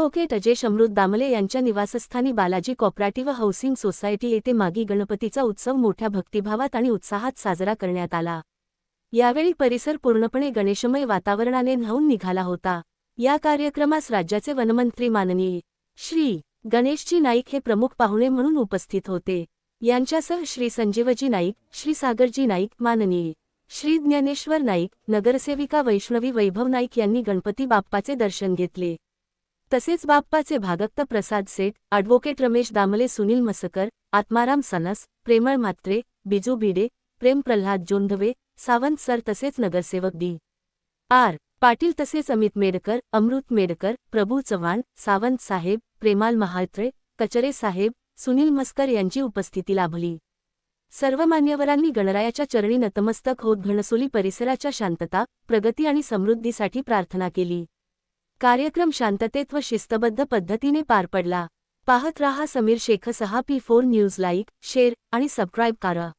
Advocate Ajay अमृत दामले यांच्या निवासस्थानी Balaji cooperative housing society येथे मागी गणपतीचा उत्सव मोठ्या भक्तिभावात आणि उत्साहात साजरा करण्यात आला। यावेळी परिसर पूर्णपणे गणेशमय वातावरणाने न्हाऊन निघाला होता। या कार्यक्रमास राज्याचे वनमंत्री माननीय श्री गणेशजी नाईक हे प्रमुख पाहुणे म्हणून उपस्थित होते। यांच्यासह श्री संजीवजी नाईक, श्री सागरजी नाईक, माननीय श्री ज्ञानेश्वर नाईक, नगरसेविका वैष्णवी वैभव नाईक यांनी गणपती बाप्पाचे दर्शन घेतले। तसेच बाप्पाचे भागक्त प्रसाद सेठ, ॲडव्होकेट रमेश दामले, सुनील मसकर, आत्माराम सनस, प्रेमळ म्हात्रे, बिजू भिडे, प्रेम प्रल्हाद जोंधवे, सावंत सर तसेच नगरसेवक डी. आर. पाटील तसेच अमित मेडकर, अमृत मेडकर, प्रभू चव्हाण, सावंत साहेब, प्रेमाल महात्रे, कचरे साहेब, सुनील मस्कर यांची उपस्थिती लाभली। सर्व मान्यवरांनी गणरायाच्या चरणी नतमस्तक होत घणसोली परिसराच्या शांतता, प्रगती आणि समृद्धीसाठी प्रार्थना केली। कार्यक्रम शांततेत व शिस्तबद्ध पद्धतीने पार पडला। पाहत रहा Sameer Shaikh 6P4 news. Like, share आणि सबस्क्राईब करा।